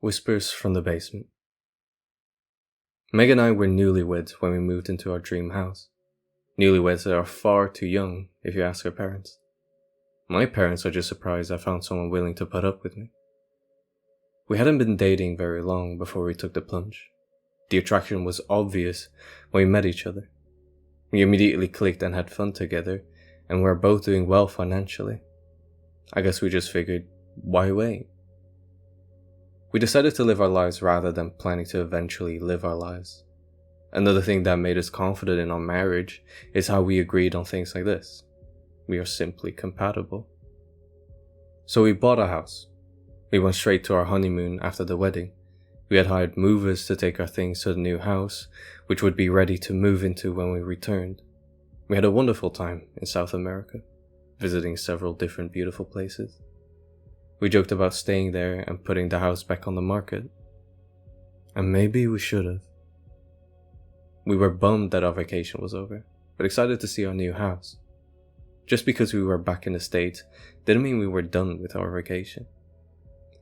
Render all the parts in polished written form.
Whispers from the basement. Meg and I were newlyweds when we moved into our dream house. Newlyweds are far too young, if you ask our parents. My parents are just surprised I found someone willing to put up with me. We hadn't been dating very long before we took the plunge. The attraction was obvious when we met each other. We immediately clicked and had fun together, and we were both doing well financially. I guess we just figured, why wait? We decided to live our lives rather than planning to eventually live our lives. Another thing that made us confident in our marriage is how we agreed on things like this. We are simply compatible. So we bought a house. We went straight to our honeymoon after the wedding. We had hired movers to take our things to the new house, which would be ready to move into when we returned. We had a wonderful time in South America, visiting several different beautiful places. We joked about staying there and putting the house back on the market. And maybe we should have. We were bummed that our vacation was over, but excited to see our new house. Just because we were back in the States didn't mean we were done with our vacation.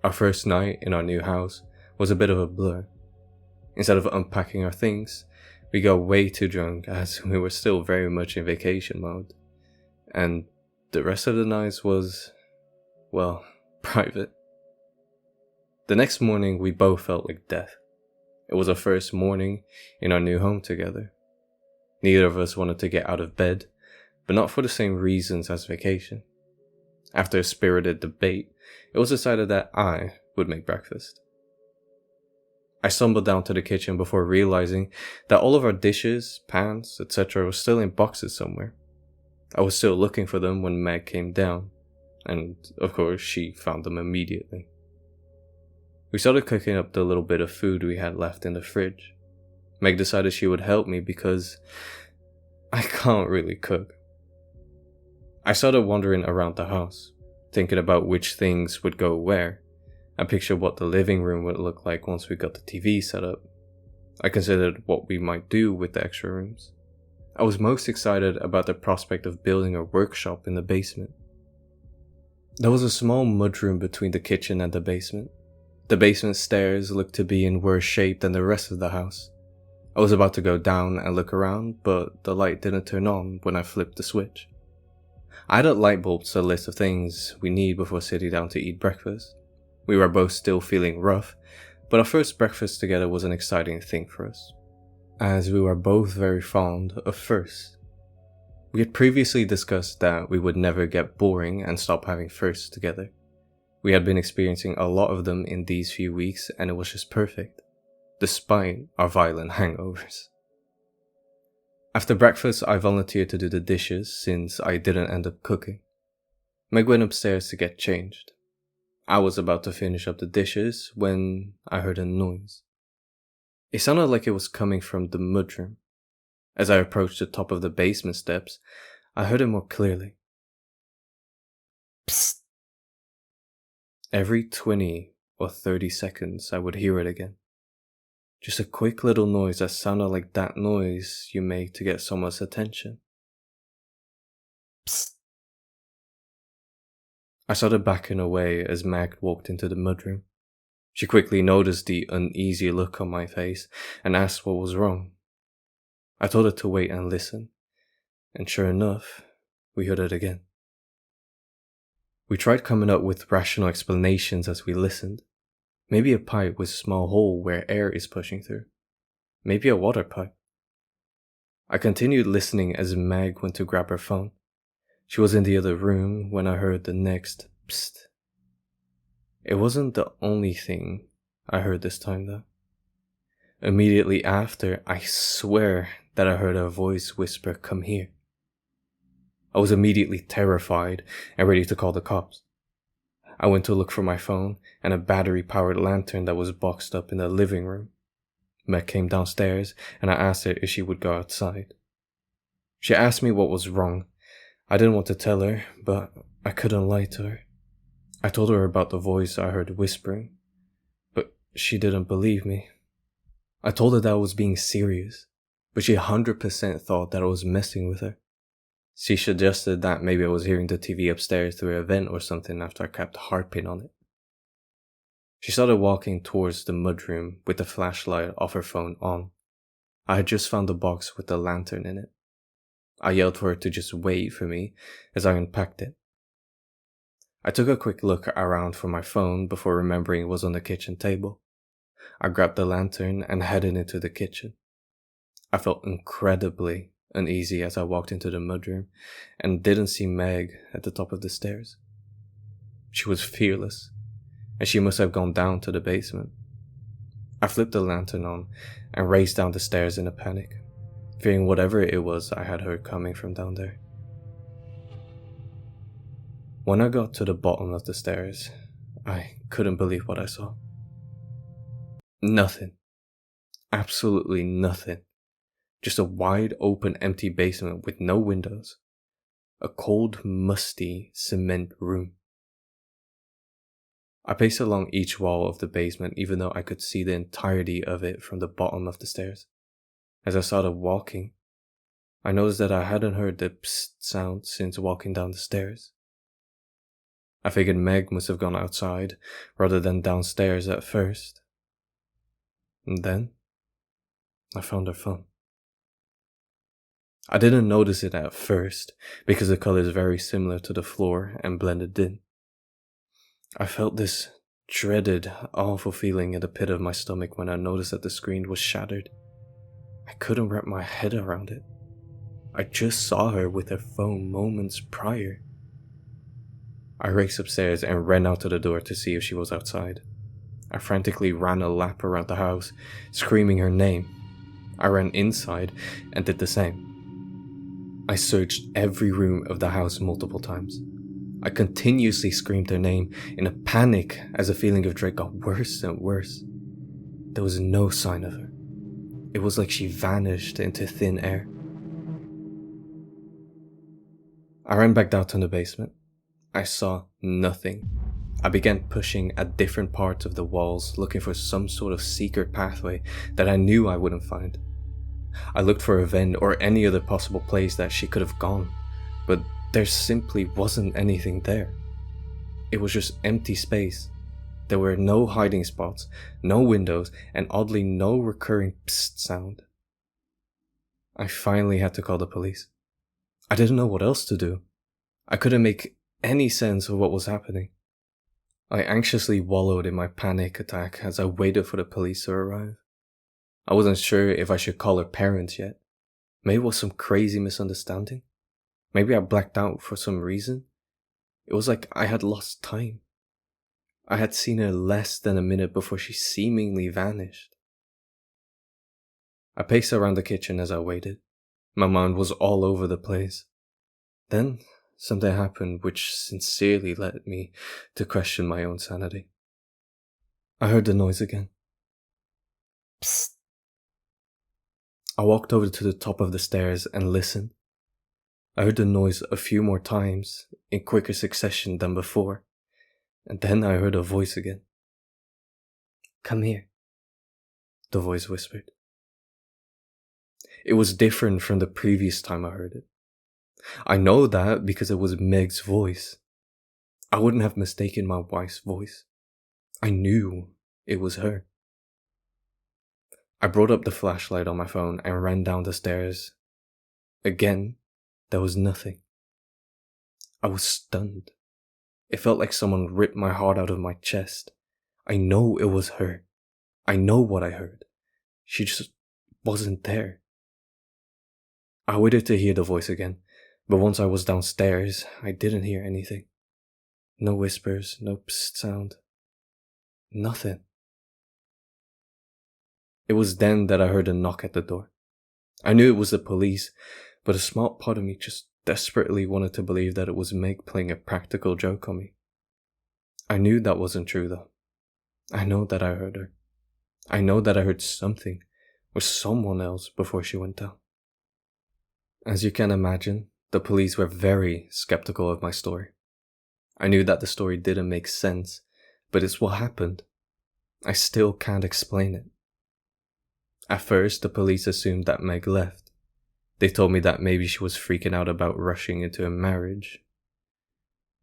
Our first night in our new house was a bit of a blur. Instead of unpacking our things, we got way too drunk as we were still very much in vacation mode. And the rest of the night was, well, private. The next morning, we both felt like death. It was our first morning in our new home together. Neither of us wanted to get out of bed, but not for the same reasons as vacation. After a spirited debate, it was decided that I would make breakfast. I stumbled down to the kitchen before realizing that all of our dishes, pans, etc. were still in boxes somewhere. I was still looking for them when Meg came down, and of course she found them immediately. We started cooking up the little bit of food we had left in the fridge. Meg decided she would help me because I can't really cook. I started wandering around the house, thinking about which things would go where. I pictured what the living room would look like once we got the TV set up. I considered what we might do with the extra rooms. I was most excited about the prospect of building a workshop in the basement. There was a small mudroom between the kitchen and the basement. The basement stairs looked to be in worse shape than the rest of the house. I was about to go down and look around, but the light didn't turn on when I flipped the switch. I had a light bulb to a list of things we need before sitting down to eat breakfast. We were both still feeling rough, but our first breakfast together was an exciting thing for us, as we were both very fond of firsts. We had previously discussed that we would never get boring and stop having firsts together. We had been experiencing a lot of them in these few weeks, and it was just perfect, despite our violent hangovers. After breakfast, I volunteered to do the dishes since I didn't end up cooking. Meg went upstairs to get changed. I was about to finish up the dishes when I heard a noise. It sounded like it was coming from the mudroom. As I approached the top of the basement steps, I heard it more clearly. Psst. Every 20 or 30 seconds, I would hear it again. Just a quick little noise that sounded like that noise you make to get someone's attention. Psst. I started backing away as Meg walked into the mudroom. She quickly noticed the uneasy look on my face and asked what was wrong. I told her to wait and listen, and sure enough, we heard it again. We tried coming up with rational explanations as we listened. Maybe a pipe with a small hole where air is pushing through. Maybe a water pipe. I continued listening as Meg went to grab her phone. She was in the other room when I heard the next psst. It wasn't the only thing I heard this time though. Immediately after, I swear that I heard a voice whisper, "Come here." I was immediately terrified and ready to call the cops. I went to look for my phone and a battery-powered lantern that was boxed up in the living room. Meg came downstairs and I asked her if she would go outside. She asked me what was wrong. I didn't want to tell her, but I couldn't lie to her. I told her about the voice I heard whispering, but she didn't believe me. I told her that I was being serious, but she 100% thought that I was messing with her. She suggested that maybe I was hearing the TV upstairs through a vent or something after I kept harping on it. She started walking towards the mudroom with the flashlight of her phone on. I had just found the box with the lantern in it. I yelled for her to just wait for me as I unpacked it. I took a quick look around for my phone before remembering it was on the kitchen table. I grabbed the lantern and headed into the kitchen. I felt incredibly uneasy as I walked into the mudroom and didn't see Meg at the top of the stairs. She was fearless, and she must have gone down to the basement. I flipped the lantern on and raced down the stairs in a panic, fearing whatever it was I had heard coming from down there. When I got to the bottom of the stairs, I couldn't believe what I saw. Nothing. Absolutely nothing. Just a wide open empty basement with no windows. A cold, musty cement room. I paced along each wall of the basement even though I could see the entirety of it from the bottom of the stairs. As I started walking, I noticed that I hadn't heard the psst sound since walking down the stairs. I figured Meg must have gone outside rather than downstairs at first. And then, I found her phone. I didn't notice it at first because the color is very similar to the floor and blended in. I felt this dreaded, awful feeling in the pit of my stomach when I noticed that the screen was shattered. I couldn't wrap my head around it. I just saw her with her phone moments prior. I raced upstairs and ran out to the door to see if she was outside. I frantically ran a lap around the house, screaming her name. I ran inside and did the same. I searched every room of the house multiple times. I continuously screamed her name in a panic as the feeling of dread got worse and worse. There was no sign of her. It was like she vanished into thin air. I ran back down to the basement. I saw nothing. I began pushing at different parts of the walls, looking for some sort of secret pathway that I knew I wouldn't find. I looked for a vent or any other possible place that she could have gone, but there simply wasn't anything there. It was just empty space. There were no hiding spots, no windows, and oddly no recurring psst sound. I finally had to call the police. I didn't know what else to do. I couldn't make any sense of what was happening. I anxiously wallowed in my panic attack as I waited for the police to arrive. I wasn't sure if I should call her parents yet. Maybe it was some crazy misunderstanding. Maybe I blacked out for some reason. It was like I had lost time. I had seen her less than a minute before she seemingly vanished. I paced around the kitchen as I waited. My mind was all over the place. Then something happened which sincerely led me to question my own sanity. I heard the noise again. Psst. I walked over to the top of the stairs and listened. I heard the noise a few more times in quicker succession than before, and then I heard a voice again. "Come here," the voice whispered. It was different from the previous time I heard it. I know that because it was Meg's voice. I wouldn't have mistaken my wife's voice. I knew it was her. I brought up the flashlight on my phone and ran down the stairs. Again, there was nothing. I was stunned. It felt like someone ripped my heart out of my chest. I know it was her. I know what I heard. She just wasn't there. I waited to hear the voice again, but once I was downstairs, I didn't hear anything. No whispers, no psst sound. Nothing. It was then that I heard a knock at the door. I knew it was the police, but a small part of me just desperately wanted to believe that it was Meg playing a practical joke on me. I knew that wasn't true though. I know that I heard her. I know that I heard something or someone else before she went down. As you can imagine, the police were very skeptical of my story. I knew that the story didn't make sense, but it's what happened. I still can't explain it. At first, the police assumed that Meg left. They told me that maybe she was freaking out about rushing into a marriage.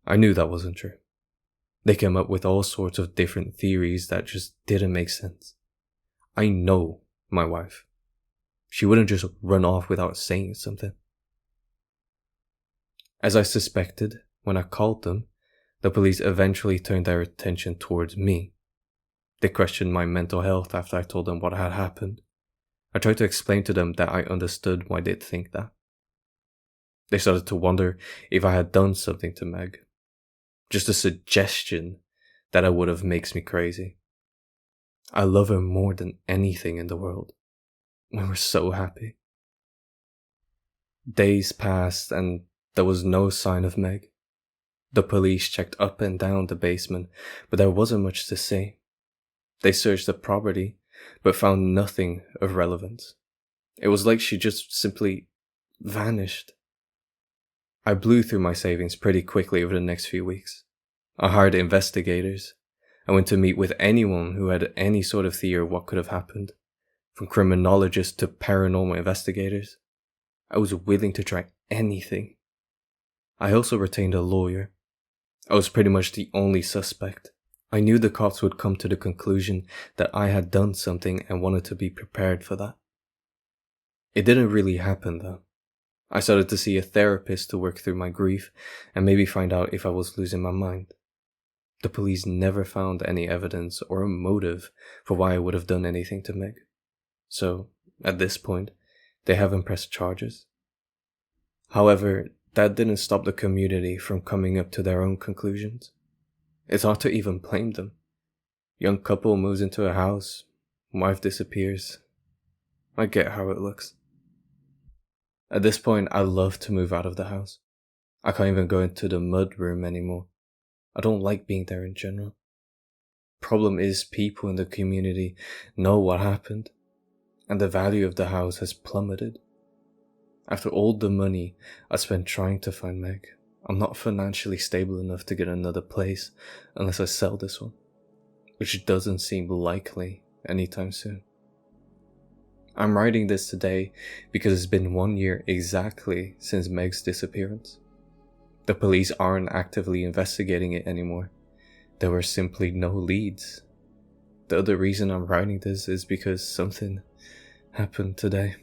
I knew that wasn't true. They came up with all sorts of different theories that just didn't make sense. I know my wife. She wouldn't just run off without saying something. As I suspected, when I called them, the police eventually turned their attention towards me. They questioned my mental health after I told them what had happened. I tried to explain to them that I understood why they'd think that. They started to wonder if I had done something to Meg. Just a suggestion that I would have makes me crazy. I love her more than anything in the world. We were so happy. Days passed and there was no sign of Meg. The police checked up and down the basement, but there wasn't much to see. They searched the property, but found nothing of relevance. It was like she just simply vanished. I blew through my savings pretty quickly over the next few weeks. I hired investigators. I went to meet with anyone who had any sort of theory of what could have happened, from criminologists to paranormal investigators. I was willing to try anything. I also retained a lawyer. I was pretty much the only suspect. I knew the cops would come to the conclusion that I had done something and wanted to be prepared for that. It didn't really happen though. I started to see a therapist to work through my grief and maybe find out if I was losing my mind. The police never found any evidence or a motive for why I would have done anything to Meg. So, at this point, they haven't pressed charges. However, that didn't stop the community from coming up to their own conclusions. It's hard to even blame them. Young couple moves into a house, wife disappears. I get how it looks. At this point, I love to move out of the house. I can't even go into the mud room anymore. I don't like being there in general. Problem is, people in the community know what happened, and the value of the house has plummeted. After all the money I spent trying to find Meg, I'm not financially stable enough to get another place unless I sell this one, which doesn't seem likely anytime soon. I'm writing this today because it's been 1 year exactly since Meg's disappearance. The police aren't actively investigating it anymore. There were simply no leads. The other reason I'm writing this is because something happened today.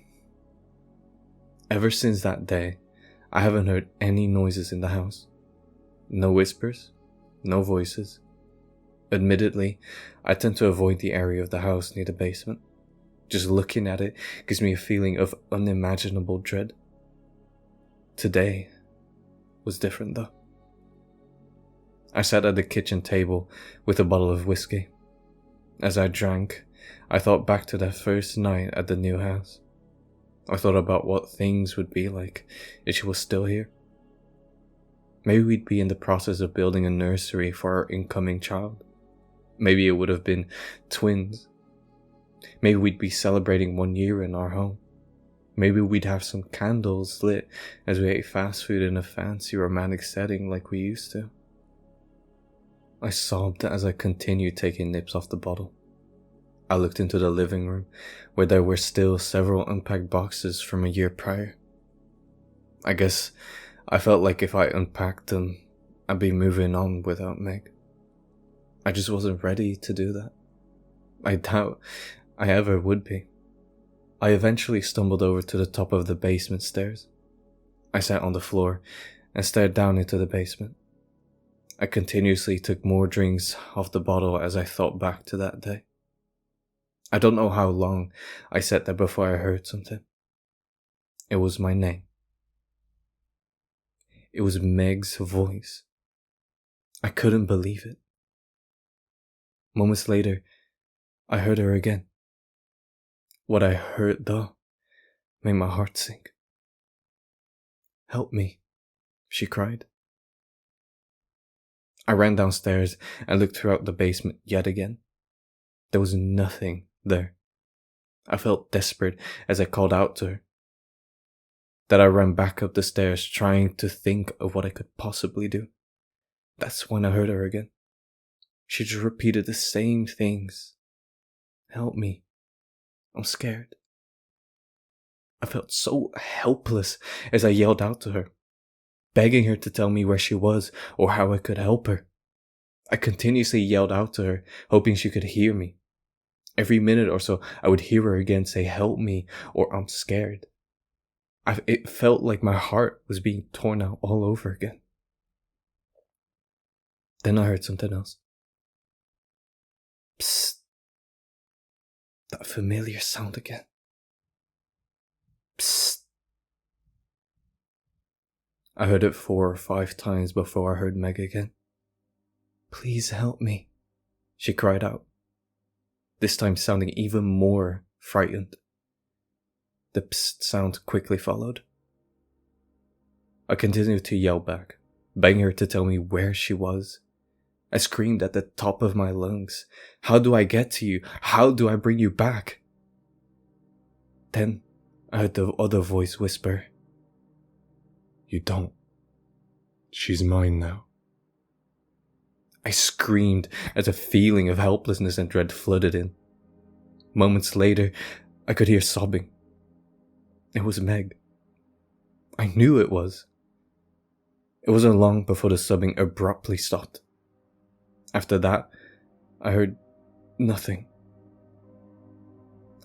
Ever since that day, I haven't heard any noises in the house. No whispers, no voices. Admittedly, I tend to avoid the area of the house near the basement. Just looking at it gives me a feeling of unimaginable dread. Today was different though. I sat at the kitchen table with a bottle of whiskey. As I drank, I thought back to that first night at the new house. I thought about what things would be like if she was still here. Maybe we'd be in the process of building a nursery for our incoming child. Maybe it would have been twins. Maybe we'd be celebrating 1 year in our home. Maybe we'd have some candles lit as we ate fast food in a fancy romantic setting like we used to. I sobbed as I continued taking nips off the bottle. I looked into the living room where there were still several unpacked boxes from a year prior. I guess I felt like if I unpacked them, I'd be moving on without Meg. I just wasn't ready to do that. I doubt I ever would be. I eventually stumbled over to the top of the basement stairs. I sat on the floor and stared down into the basement. I continuously took more drinks off the bottle as I thought back to that day. I don't know how long I sat there before I heard something. It was my name. It was Meg's voice. I couldn't believe it. Moments later, I heard her again. What I heard, though, made my heart sink. "Help me," she cried. I ran downstairs and looked throughout the basement yet again. There was nothing there. I felt desperate as I called out to her. Then I ran back up the stairs trying to think of what I could possibly do. That's when I heard her again. She just repeated the same things. "Help me. I'm scared." I felt so helpless as I yelled out to her, begging her to tell me where she was or how I could help her. I continuously yelled out to her, hoping she could hear me. Every minute or so, I would hear her again say, "Help me," or "I'm scared." It felt like my heart was being torn out all over again. Then I heard something else. Psst. That familiar sound again. Psst. I heard it 4 or 5 times before I heard Meg again. "Please help me," she cried out, this time sounding even more frightened. The psst sound quickly followed. I continued to yell back, begging her to tell me where she was. I screamed at the top of my lungs, "How do I get to you? How do I bring you back?" Then I heard the other voice whisper, "You don't. She's mine now." I screamed as a feeling of helplessness and dread flooded in. Moments later, I could hear sobbing. It was Meg. I knew it was. It wasn't long before the sobbing abruptly stopped. After that, I heard nothing.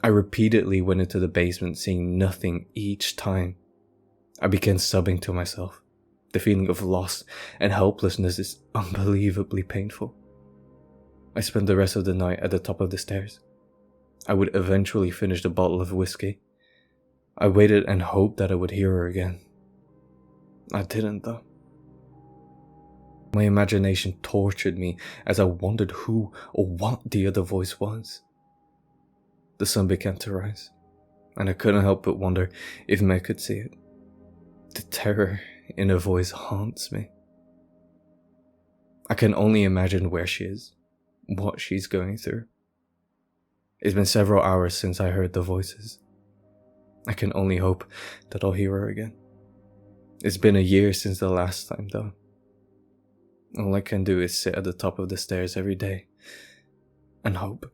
I repeatedly went into the basement, seeing nothing each time. I began sobbing to myself. The feeling of loss and helplessness is unbelievably painful. I spent the rest of the night at the top of the stairs. I would eventually finish the bottle of whiskey. I waited and hoped that I would hear her again. I didn't, though. My imagination tortured me as I wondered who or what the other voice was. The sun began to rise, and I couldn't help but wonder if Meg could see it. The terror in her voice haunts me. I can only imagine where she is, what she's going through. It's been several hours since I heard the voices. I can only hope that I'll hear her again. It's been a year since the last time, though. All I can do is sit at the top of the stairs every day and hope.